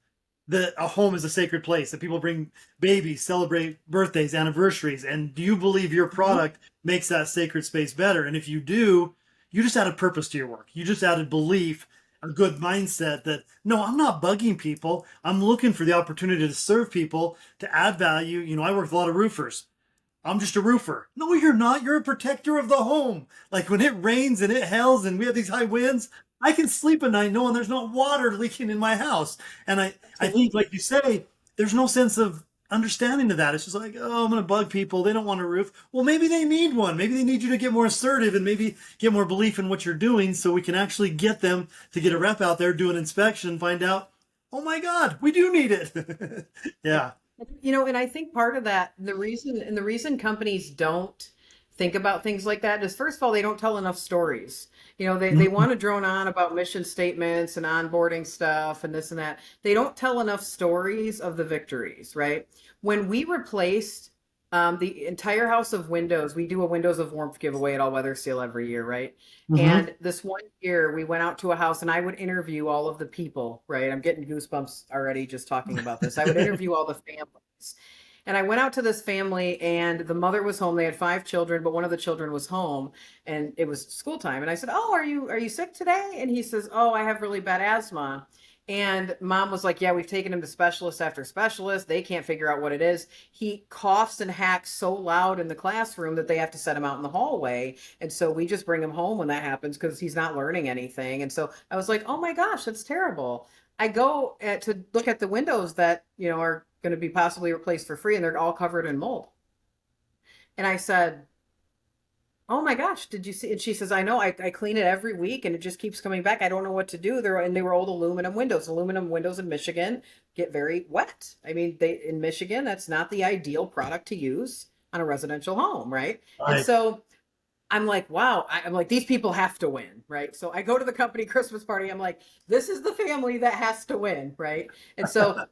that a home is a sacred place, that people bring babies, celebrate birthdays, anniversaries? And do you believe your product makes that sacred space better? And if you do, you just added purpose to your work. You just added belief, a good mindset that, no, I'm not bugging people. I'm looking for the opportunity to serve people, to add value. I work with a lot of roofers. I'm just a roofer. No, you're not. You're a protector of the home. Like when it rains and it hails and we have these high winds, I can sleep at night knowing there's not water leaking in my house. And I think, like you say, there's no sense of understanding of that. It's just like, oh, I'm going to bug people. They don't want a roof. Well, maybe they need one. Maybe they need you to get more assertive and maybe get more belief in what you're doing, so we can actually get them to get a rep out there, do an inspection, find out, oh my God, we do need it. Yeah. And I think part of that, the reason companies don't think about things like that is, first of all, they don't tell enough stories. They want to drone on about mission statements and onboarding stuff and this and that. They don't tell enough stories of the victories, right? When we replaced the entire house of windows, we do a Windows of Warmth giveaway at All Weather Seal every year, right? And this one year we went out to a house and I would interview all of the people, right? I'm getting goosebumps already just talking about this. I would interview all the families. And I went out to this family and the mother was home. They had 5 children, but one of the children was home and it was school time. And I said, oh, are you sick today? And he says, oh, I have really bad asthma. And mom was like, yeah, we've taken him to specialist after specialist. They can't figure out what it is. He coughs and hacks so loud in the classroom that they have to set him out in the hallway. And so we just bring him home when that happens because he's not learning anything. And so I was like, oh my gosh, that's terrible. I go to look at the windows that, are going to be possibly replaced for free, and they're all covered in mold. And I said, oh my gosh, did you see? And she says, I know, I clean it every week and it just keeps coming back. I don't know what to do. They were old aluminum windows. Aluminum windows in Michigan get very wet. I mean, in Michigan, that's not the ideal product to use on a residential home, right? And so I'm like, wow, I'm like, these people have to win, right? So I go to the company Christmas party. I'm like, this is the family that has to win, right? And so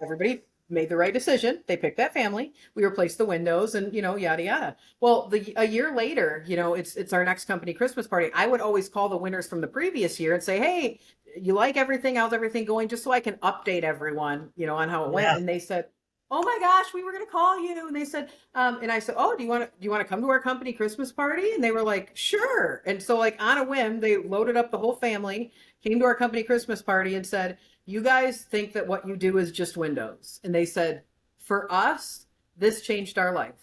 everybody made the right decision. They picked that family. We replaced the windows and, yada, yada. Well, a year later, it's our next company Christmas party. I would always call the winners from the previous year and say, hey, you like everything? How's everything going? Just so I can update everyone, on how it went. And they said, oh my gosh, we were going to call you. And they said, and I said, oh, do you want to come to our company Christmas party? And they were like, sure. And so like on a whim, they loaded up the whole family, came to our company Christmas party and said, you guys think that what you do is just windows. And they said, for us, this changed our life.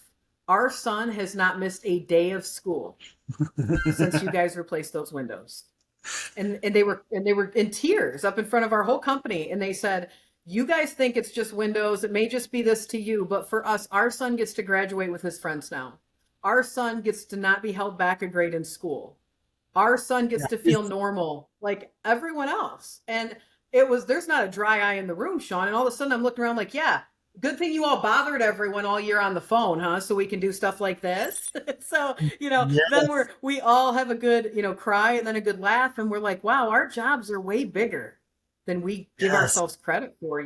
Our son has not missed a day of school since you guys replaced those windows. And they were in tears up in front of our whole company. And they said, you guys think it's just windows. It may just be this to you, but for us, our son gets to graduate with his friends now. Our son gets to not be held back a grade in school. Our son gets to feel normal like everyone else. And there's not a dry eye in the room, Shawn. And all of a sudden I'm looking around like, yeah, good thing you all bothered everyone all year on the phone, huh? So we can do stuff like this. So, then we all have a good, cry and then a good laugh. And we're like, wow, our jobs are way bigger than we give ourselves credit for.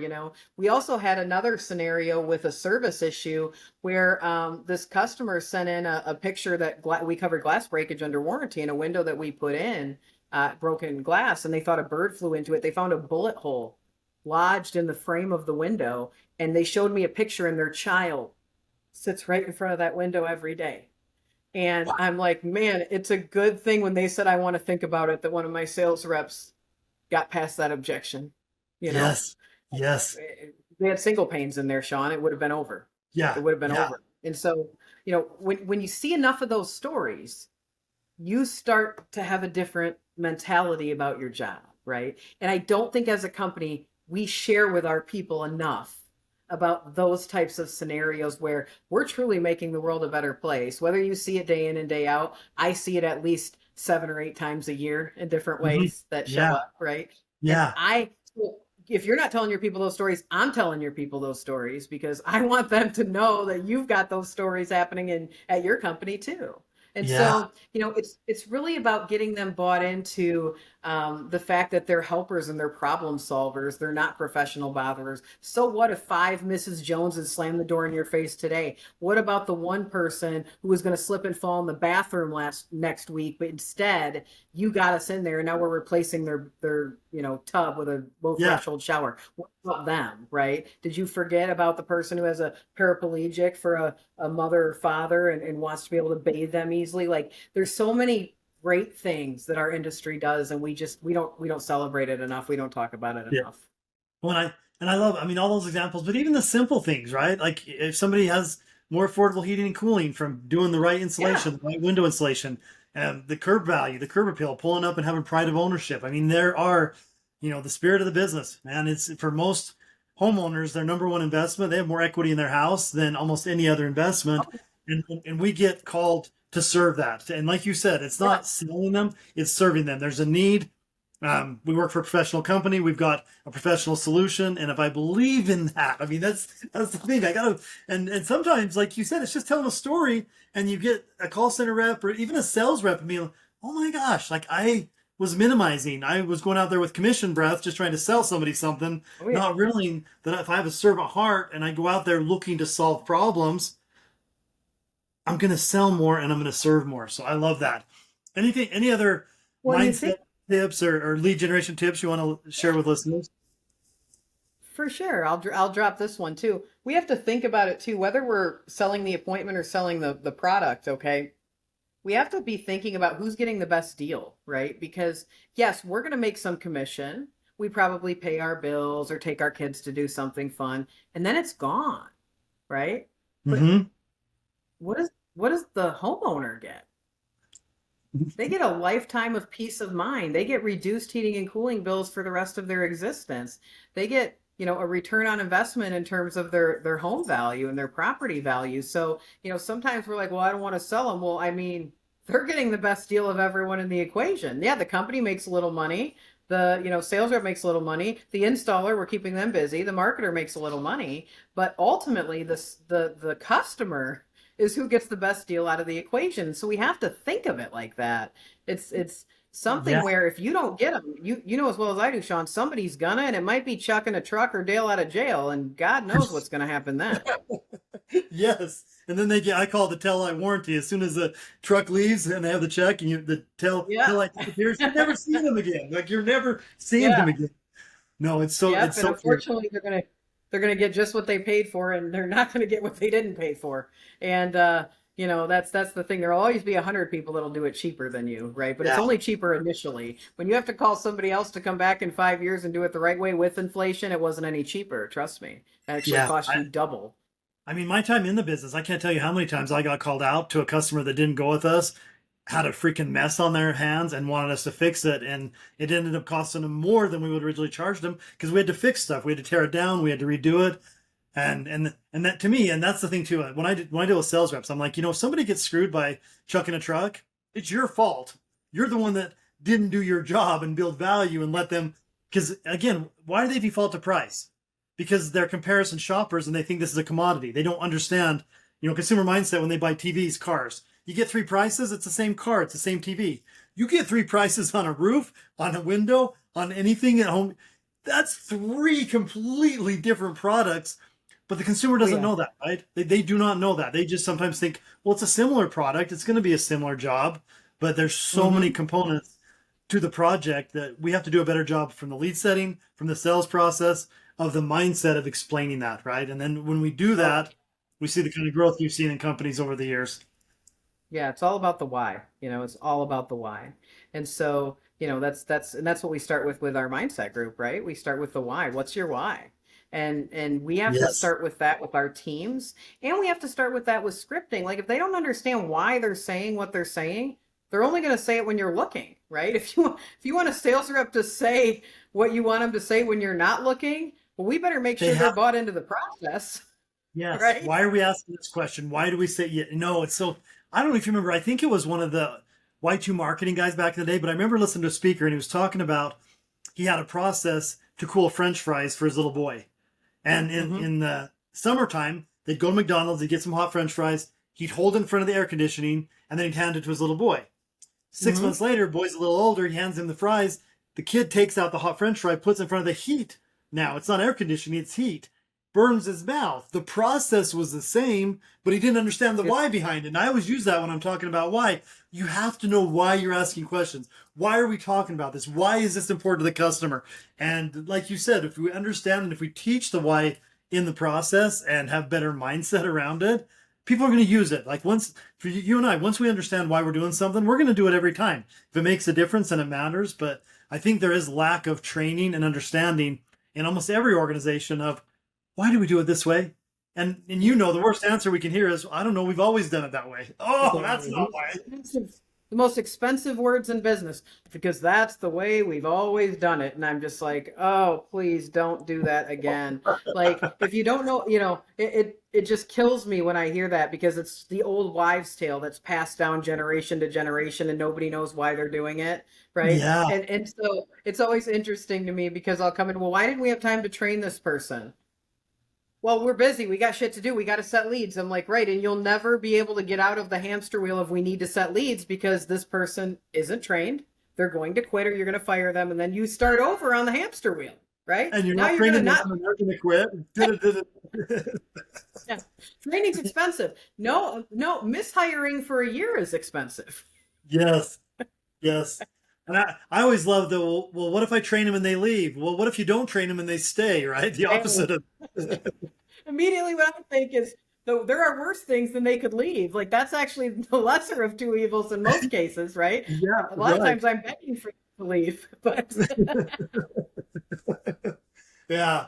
We also had another scenario with a service issue where this customer sent in a picture that we covered glass breakage under warranty in a window that we put in, broken glass, and they thought a bird flew into it. They found a bullet hole lodged in the frame of the window, and they showed me a picture, and their child sits right in front of that window every day. And I'm like, man, it's a good thing when they said, I want to think about it, that one of my sales reps got past that objection. Yes. They had single panes in there, Shawn. It would have been over. Yeah. It would have been over. And so, when you see enough of those stories, you start to have a different mentality about your job, right? And I don't think as a company, we share with our people enough about those types of scenarios where we're truly making the world a better place. Whether you see it day in and day out, I see it at least 7 or 8 times a year in different ways that show up, right? Yeah. And if you're not telling your people those stories, I'm telling your people those stories because I want them to know that you've got those stories happening at your company too. And so, it's really about getting them bought into the fact that they're helpers and they're problem solvers. They're not professional botherers. So what if 5 Mrs. Joneses slammed the door in your face today? What about the one person who was going to slip and fall in the bathroom next week, but instead you got us in there and now we're replacing their tub with a low threshold shower? What about them, right? Did you forget about the person who has a paraplegic for a mother or father and wants to be able to bathe them easily? Like there's so many great things that our industry does, and we don't celebrate it enough. We don't talk about it enough. Well, I love, all those examples, but even the simple things, right? Like if somebody has more affordable heating and cooling from doing the right insulation, the right window insulation, and the curb value, the curb appeal, pulling up and having pride of ownership. There are, the spirit of the business, man. It's for most homeowners, their number one investment. They have more equity in their house than almost any other investment. And we get called to serve that. And like you said, it's not selling them, it's serving them. There's a need. We work for a professional company. We've got a professional solution. And if I believe in that, that's the thing. I gotta, and sometimes, like you said, it's just telling a story and you get a call center rep or even a sales rep and being, oh my gosh, like I was minimizing. I was going out there with commission breath, just trying to sell somebody something, not realizing that if I have a servant heart and I go out there looking to solve problems, I'm going to sell more and I'm going to serve more. So I love that. Any other mindset tips or lead generation tips you want to share with listeners? For sure. I'll drop this one too. We have to think about it too, whether we're selling the appointment or selling the product. Okay. We have to be thinking about who's getting the best deal, right? Because yes, we're going to make some commission. We probably pay our bills or take our kids to do something fun and then it's gone. Right. But what does the homeowner get? They get a lifetime of peace of mind. They get reduced heating and cooling bills for the rest of their existence. They get, a return on investment in terms of their home value and their property value. So, sometimes we're like, well, I don't want to sell them. Well, they're getting the best deal of everyone in the equation. Yeah, the company makes a little money. The, sales rep makes a little money. The installer, we're keeping them busy. The marketer makes a little money. But ultimately, the customer is who gets the best deal out of the equation. So we have to think of it like that. It's something where if you don't get them, you know as well as I do, Shawn, somebody's gonna, and it might be Chuck in a truck or Dale out of jail, and God knows what's gonna happen then. Yes. And then I call it the tail light warranty. As soon as the truck leaves and they have the check and the tail light disappears, you never see them again. Like you're never seeing them again. No, it's so, unfortunately they're gonna they're going to get just what they paid for, and they're not going to get what they didn't pay for. And, that's the thing. There'll always be 100 people that'll do it cheaper than you, right? But it's only cheaper initially. When you have to call somebody else to come back in 5 years and do it the right way with inflation, it wasn't any cheaper. Trust me. It actually cost you double. I mean, my time in the business, I can't tell you how many times I got called out to a customer that didn't go with us, had a freaking mess on their hands and wanted us to fix it. And it ended up costing them more than we would originally charge them because we had to fix stuff. We had to tear it down. We had to redo it. And that to me, and that's the thing too, when I deal with sales reps, I'm like, if somebody gets screwed by chucking a truck, it's your fault. You're the one that didn't do your job and build value and let them, because again, why do they default to price? Because they're comparison shoppers and they think this is a commodity. They don't understand, consumer mindset when they buy TVs, cars. You get 3 prices, it's the same car, it's the same TV. You get 3 prices on a roof, on a window, on anything at home. That's 3 completely different products, but the consumer doesn't know that, right? They do not know that. They just sometimes think, well, it's a similar product, it's going to be a similar job, but there's so many components to the project that we have to do a better job from the lead setting, from the sales process, of the mindset of explaining that, right? And then when we do that, we see the kind of growth you've seen in companies over the years. Yeah, it's all about the why. It's all about the why. And so, that's what we start with our mindset group, right? We start with the why. What's your why? And we have to start with that with our teams, and we have to start with that with scripting. Like if they don't understand why they're saying what they're saying, they're only going to say it when you're looking, right? If you want a sales rep to say what you want them to say when you're not looking, well, we better make sure they're bought into the process. Yes. Right? Why are we asking this question? Why do we say it's so, I don't know if you remember, I think it was one of the Y2 marketing guys back in the day, but I remember listening to a speaker and he was talking about, he had a process to cool French fries for his little boy. And in the summertime, they'd go to McDonald's, they'd get some hot French fries, he'd hold it in front of the air conditioning, and then he'd hand it to his little boy. 6 months later, boy's a little older, he hands him the fries, the kid takes out the hot French fry, puts it in front of the heat. Now, it's not air conditioning, it's heat. Burns his mouth. The process was the same, but he didn't understand the why behind it. And I always use that when I'm talking about why. You have to know why you're asking questions. Why are we talking about this? Why is this important to the customer? And like you said, if we understand and if we teach the why in the process and have better mindset around it, people are going to use it. Like for you and I, once we understand why we're doing something, we're going to do it every time. If it makes a difference and it matters. But I think there is lack of training and understanding in almost every organization of, why do we do it this way? And the worst answer we can hear is, I don't know, we've always done it that way. Oh, that's not why. The most expensive words in business, because that's the way we've always done it. And I'm just like, oh, please don't do that again. Like, if you don't know, it just kills me when I hear that, because it's the old wives' tale that's passed down generation to generation and nobody knows why they're doing it. Right. Yeah. And so it's always interesting to me, because I'll come in, well, why didn't we have time to train this person? Well, we're busy. We got shit to do. We got to set leads. I'm like, right. And you'll never be able to get out of the hamster wheel of we need to set leads, because this person isn't trained. They're going to quit, or you're going to fire them. And then you start over on the hamster wheel, right? And you're not training them, and they're going to quit. Yeah. Training's expensive. No, mishiring for a year is expensive. Yes. And I always love the, well, what if I train them and they leave? Well, what if you don't train them and they stay, right? The opposite of... Immediately what I think is, there are worse things than they could leave. Like, that's actually the lesser of two evils in most cases, right? Yeah. A lot of times I'm begging for you to leave, but... Yeah.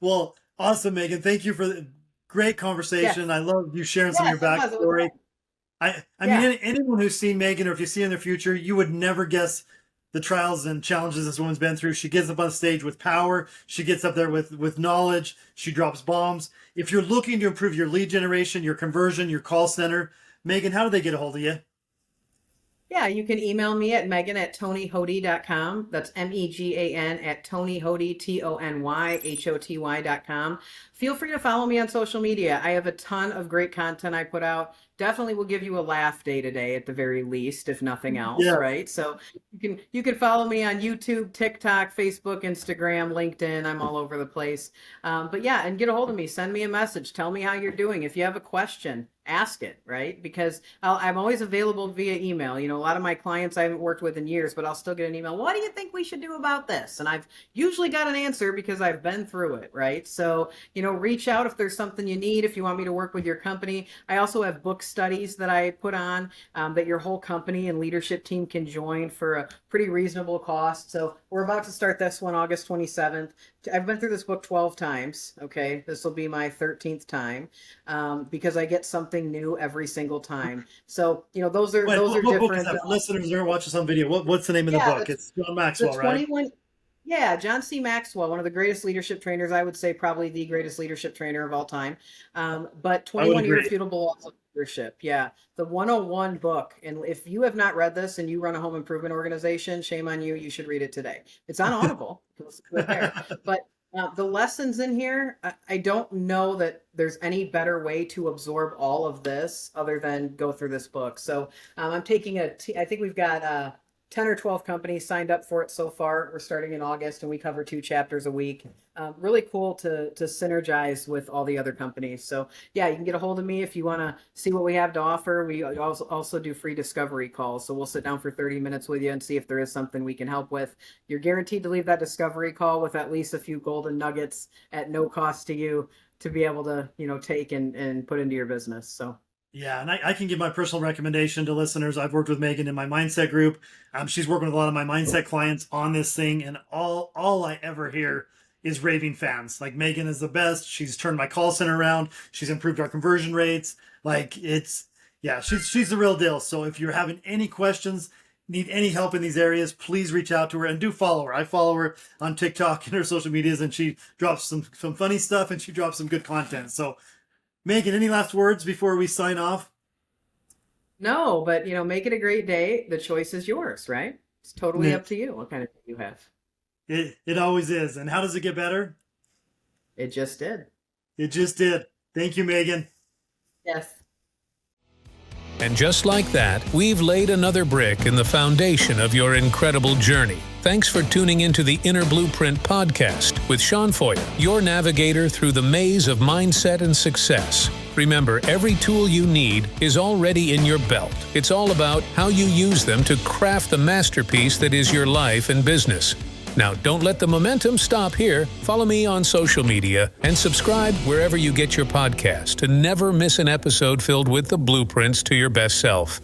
Well, awesome, Megan. Thank you for the great conversation. Yes. I love you sharing some of your backstory. I mean, anyone who's seen Megan, or if you see in the future, you would never guess the trials and challenges this woman's been through. She gets up on stage with power. She gets up there with knowledge. She drops bombs. If you're looking to improve your lead generation, your conversion, your call center, Megan, how do they get a hold of you? Yeah, you can email me at megan@tonyhoty.com. That's MEGAN at tonyhoty, TONYHOTY.com. Feel free to follow me on social media. I have a ton of great content I put out. definitely will give you a laugh day to day at the very least, if nothing else, Yeah. right? So you can follow me on YouTube, TikTok, Facebook, Instagram, LinkedIn. I'm all over the place. But yeah, and get a hold of me. Send me a message. Tell me how you're doing. If you have a question, ask it, right? Because I'm always available via email. You know, a lot of my clients I haven't worked with in years, but I'll still get an email. What do you think we should do about this? And I've usually got an answer because I've been through it, right? So, you know, reach out if there's something you need, if you want me to work with your company. I also have book studies that I put on that your whole company and leadership team can join for a pretty reasonable cost. So we're about to start this one August 27th. I've been through this book 12 times. Okay. This will be my 13th time because I get something new every single time. So, you know, those are what different. book is that? For listeners who are watching this on video, what's the name of the book? It's John Maxwell, right? Yeah, John C. Maxwell, one of the greatest leadership trainers. I would say probably the greatest leadership trainer of all time. But 21 Irrefutable Laws of Leadership. Yeah, the 101 book. And if you have not read this and you run a home improvement organization, shame on you. You should read it today. It's on Audible. But the lessons in here, I don't know that there's any better way to absorb all of this other than go through this book. So I'm taking I think we've got 10 or 12 companies signed up for it so far. We're starting in August and we cover 2 chapters a week. Really cool to synergize with all the other companies. So yeah, you can get a hold of me if you want to see what we have to offer. We also do free discovery calls. So we'll sit down for 30 minutes with you and see if there is something we can help with. You're guaranteed to leave that discovery call with at least a few golden nuggets at no cost to you to be able to, you know, take and put into your business. So. Yeah, and I can give my personal recommendation to listeners. I've worked with Megan in my mindset group. She's working with a lot of my mindset clients on this thing, and all I ever hear is raving fans. Like, Megan is the best. She's turned my call center around. She's improved our conversion rates. Like, she's the real deal. So if you're having any questions, need any help in these areas, please reach out to her and do follow her. I follow her on TikTok and her social medias, and she drops some funny stuff and she drops some good content. So Megan, any last words before we sign off? No, but, you know, make it a great day. The choice is yours, right? It's totally up to you what kind of day you have. It always is. And how does it get better? It just did. It just did. Thank you, Megan. Yes. And just like that, we've laid another brick in the foundation of your incredible journey. Thanks for tuning into the Inner Blueprint podcast with Shawn Feurer, your navigator through the maze of mindset and success. Remember, every tool you need is already in your belt. It's all about how you use them to craft the masterpiece that is your life and business. Now, don't let the momentum stop here. Follow me on social media and subscribe wherever you get your podcast to never miss an episode filled with the blueprints to your best self.